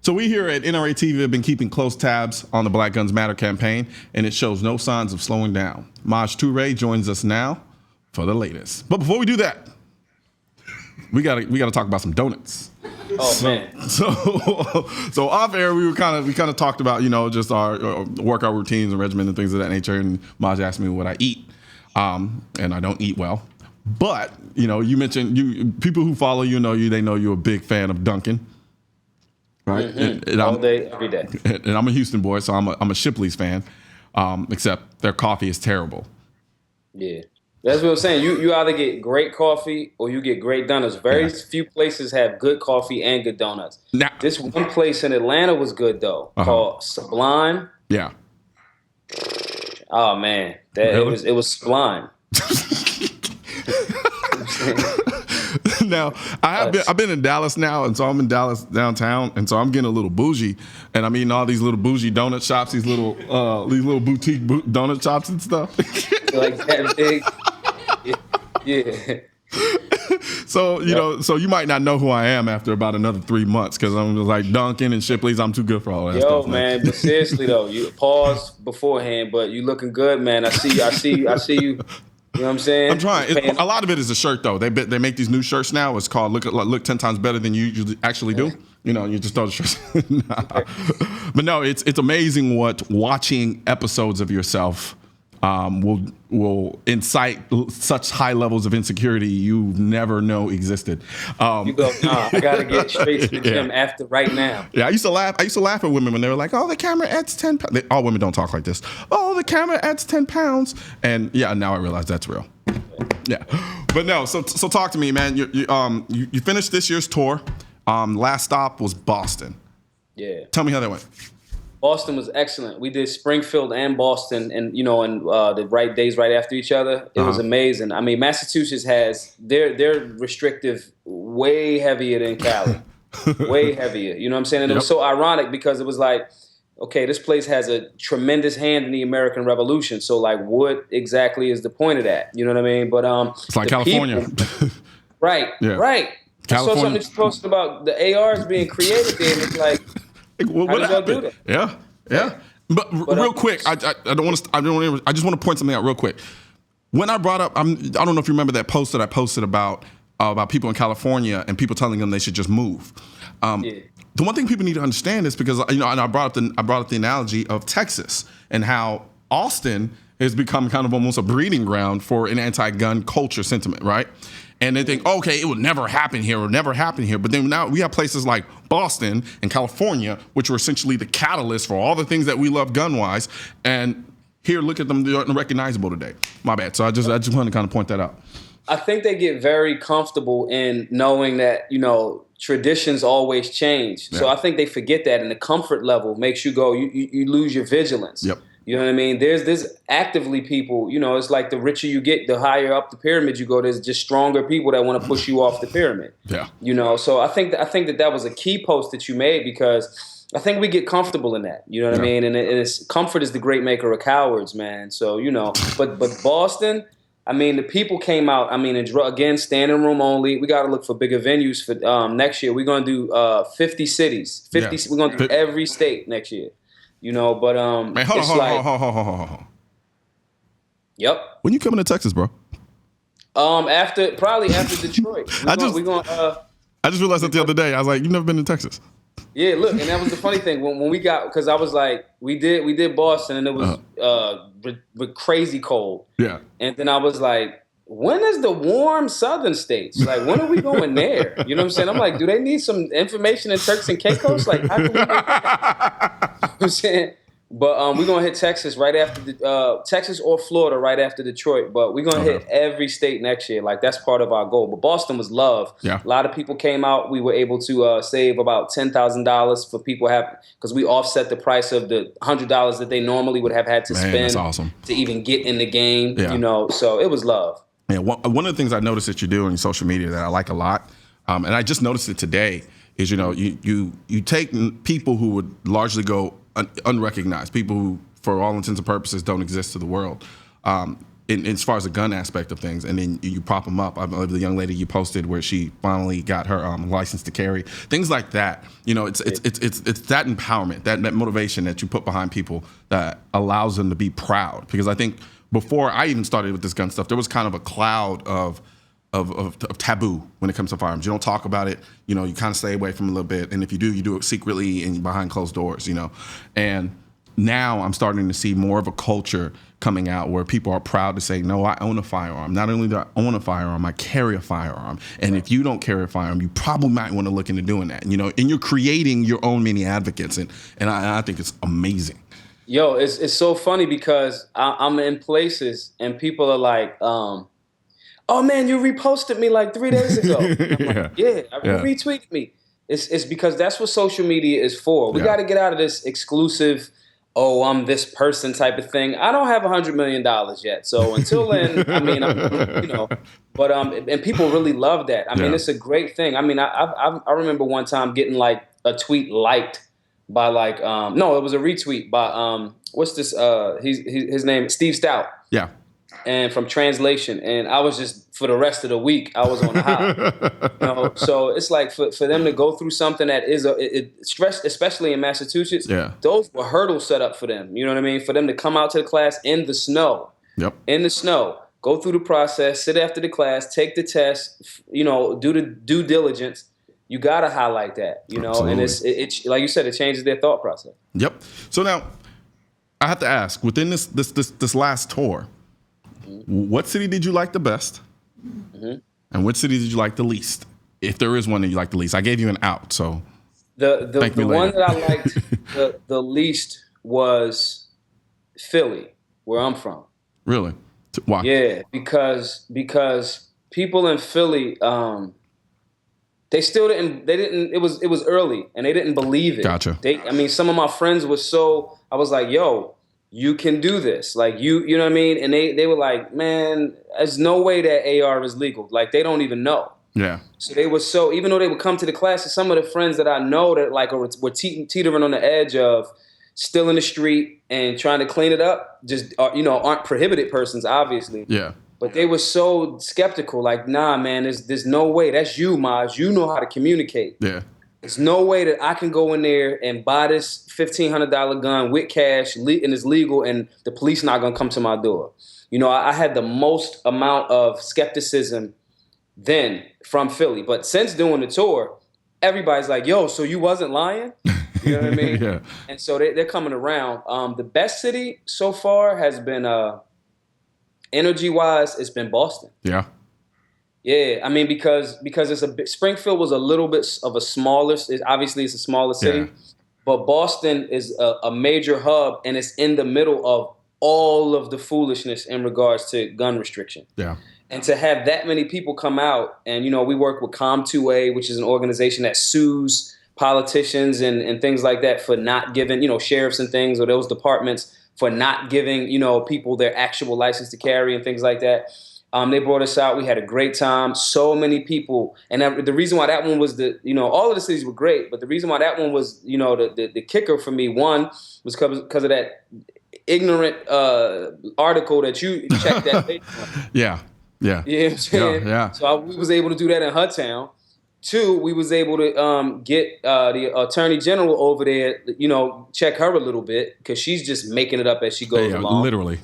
So we here at NRATV have been keeping close tabs on the Black Guns Matter campaign, and it shows no signs of slowing down. Toure joins us now for the latest. But before we do that, we gotta talk about some donuts. Oh man! So off air we kind of talked about just our workout routines and regimen and things of that nature. And Maj asked me what I eat, and I don't eat well. But you mentioned people who follow they know you're a big fan of Dunkin', right? Mm-hmm. And all day, every day. And I'm a Houston boy, so I'm a Shipley's fan. Except their coffee is terrible. Yeah. That's what I'm saying. You either get great coffee or you get great donuts. Very few places have good coffee and good donuts. Now, this one place in Atlanta was good though, called Sublime. Yeah. Oh man, it was sublime. Now I've been in Dallas now, and so I'm in Dallas downtown, and so I'm getting a little bougie, and I'm eating all these little bougie donut shops, these little boutique donut shops and stuff. Like that big. Yeah. So so you might not know who I am after about another 3 months, because I'm just like Dunkin' and Shipley's. I'm too good for all that stuff. Yo, man, but seriously though, you pause beforehand, but you looking good, man. I see you. You know what I'm saying? I'm trying. A lot of it is a shirt though. They make these new shirts now. It's called look 10 times better than you usually actually do. You just throw the shirts. Nah. But no, it's amazing what watching episodes of yourself will incite such high levels of insecurity you never know existed. You go, I gotta get straight to the gym after right now. Yeah, I used to laugh at women when they were like, "Oh, the camera adds 10 pounds." All women don't talk like this. "Oh, the camera adds 10 pounds," and now I realize that's real. Yeah, but no. So talk to me, man. You finished this year's tour. Last stop was Boston. Yeah. Tell me how that went. Boston was excellent. We did Springfield and Boston, and the right days right after each other. It was amazing. I mean, Massachusetts has they're restrictive, way heavier than Cali, way heavier. You know what I'm saying? And it was so ironic because it was like, okay, this place has a tremendous hand in the American Revolution. So like, what exactly is the point of that? You know what I mean? But it's like California, right? Yeah. Right. California. I saw something that you posted about the ARs being created there, and it's like. What happened? Yeah. But real quick, I just want to point something out real quick. When I brought up, I don't know if you remember that post that I posted about people in California and people telling them they should just move. The one thing people need to understand is because and I brought up the analogy of Texas and how Austin has become kind of almost a breeding ground for an anti-gun culture sentiment, right? And they think, okay, it will never happen here or never happen here. But then now we have places like Boston and California, which were essentially the catalyst for all the things that we love gun-wise. And here, look at them, they're unrecognizable today. My bad. So I just wanted to kind of point that out. I think they get very comfortable in knowing that, traditions always change. Yeah. So I think they forget that, and the comfort level makes you go, you lose your vigilance. Yep. You know what I mean? There's actively people, it's like the richer you get, the higher up the pyramid you go, there's just stronger people that want to push you off the pyramid. Yeah. So I think that was a key post that you made, because I think we get comfortable in that. You know what I mean? And it's comfort is the great maker of cowards, man. So, but Boston, I mean, the people came out. I mean, again, standing room only. We got to look for bigger venues for next year. We're going to do 50 cities. We're going to do every state next year. But man, hold on. Yep. When you coming to Texas, bro? Probably after Detroit. I just realized that the other day. I was like, you've never been to Texas? Yeah, look, and that was the funny thing when we got, because I was like, we did Boston, and it was crazy cold. Yeah. And then I was like, when is the warm southern states? Like, when are we going there? You know what I'm saying? I'm like, do they need some information in Turks and Caicos? Like, how can we get that? You know what I'm saying? But we're going to hit Texas right after Texas or Florida right after Detroit. But we're going to hit every state next year. Like, that's part of our goal. But Boston was love. Yeah. A lot of people came out. We were able to save about $10,000 for people because we offset the price of the $100 that they normally would have had to spend. That's awesome. To even get in the game. Yeah. So it was love. Yeah, one of the things I noticed that you do on your social media that I like a lot, and I just noticed it today, is you take people who would largely go unrecognized, people who, for all intents and purposes, don't exist to the world, as far as the gun aspect of things, and then you prop them up. I believe the young lady you posted where she finally got her license to carry, things like that. You know, it's that empowerment, that motivation that you put behind people that allows them to be proud. Because I think before I even started with this gun stuff, there was kind of a cloud of taboo when it comes to firearms. You don't talk about it. You know, you kind of stay away from it a little bit, and if you do it secretly and behind closed doors. You know, and now I'm starting to see more of a culture coming out where people are proud to say, no, I own a firearm. Not only do I own a firearm, I carry a firearm. And if you don't carry a firearm, you probably might want to look into doing that. You know, and you're creating your own mini advocates, and I think it's amazing. Yo, it's so funny because I'm in places and people are like, oh man, you reposted me like 3 days ago. Retweeted me. It's because that's what social media is for. We got to get out of this exclusive, oh, I'm this person type of thing. I don't have $100 million yet. So until then, I mean, but and people really love that. I mean, it's a great thing. I mean, I remember one time getting like a tweet liked by like, no, it was a retweet by, what's this? His name is Steve Stout. Yeah. And from Translation, and I was just, for the rest of the week, I was on the high. So it's like for them to go through something that is stress, especially in Massachusetts. Those were hurdles set up for them. You know what I mean? For them to come out to the class in the snow. In the snow, go through the process, sit after the class, take the test. You know, do the due diligence. You gotta highlight that. You know, Absolutely. And it's like you said, it changes their thought process. Yep. So now, I have to ask, within this last tour, what city did you like the best? And which city did you like the least? If there is one that you like the least. I gave you an out, so the one that I liked the least was Philly, where I'm from. Really? Why? Yeah, because people in Philly, they still didn't. It was early, and they didn't believe it. Gotcha. I mean, some of my friends were so. I was like, yo, you can do this. Like, you know what I mean? And they were like, man, there's no way that AR is legal. Like, they don't even know. Yeah. So they were so, even though they would come to the classes, some of the friends that I know that like were teetering on the edge of still in the street and trying to clean it up, just, aren't prohibited persons, obviously. Yeah. But they were so skeptical, like, nah, man, there's no way. That's you, Maj. You know how to communicate. Yeah. There's no way that I can go in there and buy this $1,500 gun with cash and it's legal and the police not going to come to my door. You know, I had the most amount of skepticism then from Philly. But since doing the tour, everybody's like, yo, so you wasn't lying? You know what I mean? Yeah. And so they're coming around. The best city so far has been, energy-wise, it's been Boston. Yeah. Yeah, I mean, because Springfield was a little bit of a smaller, obviously it's a smaller city, but Boston is a major hub, and it's in the middle of all of the foolishness in regards to gun restriction. Yeah. And to have that many people come out, and, we work with Com2A, which is an organization that sues politicians and things like that for not giving, sheriffs and things, or those departments for not giving, people their actual license to carry and things like that. They brought us out. We had a great time. So many people. And the reason why that one was all of the cities were great, but the reason why that one was, the kicker for me, one, was because of that ignorant article that you checked that page on. Yeah. Yeah. You know what I'm saying? Yeah. So we was able to do that in her town. Two, we was able to get the attorney general over there, check her a little bit because she's just making it up as she goes along. Literally.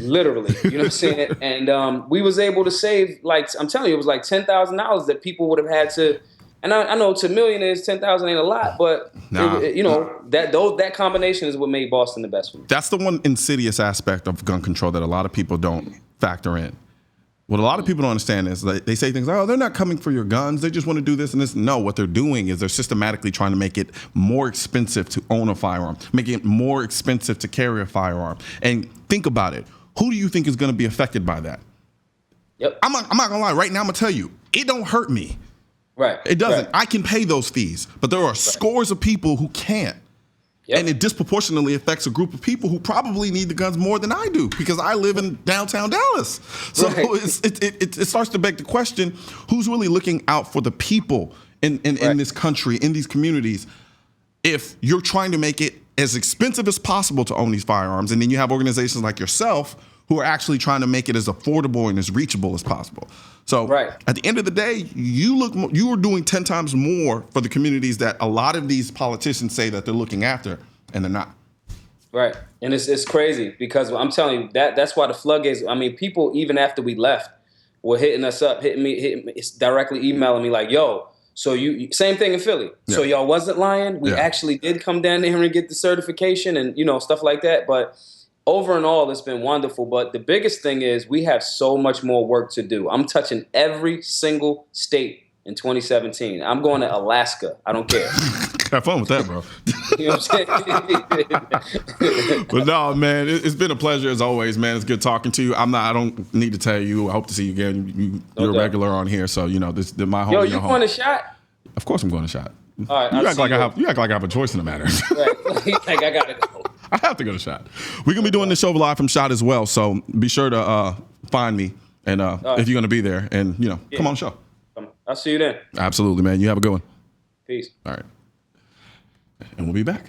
Literally, you know what I'm saying? And we was able to save, like, I'm telling you, it was like $10,000 that people would have had to, and I know to millionaires, 10,000 ain't a lot, but that combination is what made Boston the best for me. That's the one insidious aspect of gun control that a lot of people don't factor in. What a lot of people don't understand is they say things like, oh, they're not coming for your guns. They just want to do this and this. No, what they're doing is they're systematically trying to make it more expensive to own a firearm, making it more expensive to carry a firearm. And think about it. Who do you think is going to be affected by that? Yep. I'm not going to lie. Right now, I'm going to tell you, it don't hurt me. Right. It doesn't. Right. I can pay those fees. But there are scores of people who can't. Yep. And it disproportionately affects a group of people who probably need the guns more than I do because I live in downtown Dallas. So it starts to beg the question, who's really looking out for the people in this country, in these communities, if you're trying to make it as expensive as possible to own these firearms, and then you have organizations like yourself who are actually trying to make it as affordable and as reachable as possible. So at the end of the day, you are doing 10 times more for the communities that a lot of these politicians say that they're looking after, and they're not. Right. And it's crazy because I'm telling you, that's why the floodgates, I mean, people, even after we left, were hitting us up, hitting me, directly emailing me like, yo, so you same thing in Philly. Yeah. So y'all wasn't lying. We actually did come down there and get the certification and, you know, stuff like that. But over and all, it's been wonderful. But the biggest thing is we have so much more work to do. I'm touching every single state in 2017. I'm going to Alaska. I don't care. Have fun with that, bro. You know what I'm saying? But no, man, it's been a pleasure as always, man. It's good talking to you. I don't need to tell you. I hope to see you again. You're a regular on here, so you know this. My home. Yo, you going to shot? Of course, I'm going to shot. All right, you act like I have a choice in the matter. Right. Like I gotta go. I have to go to shot. We're gonna be doing this show live from shot as well, so be sure to find me and if you're gonna be there, and you know, come on the show. I'll see you then. Absolutely, man. You have a good one. Peace. All right. And we'll be back.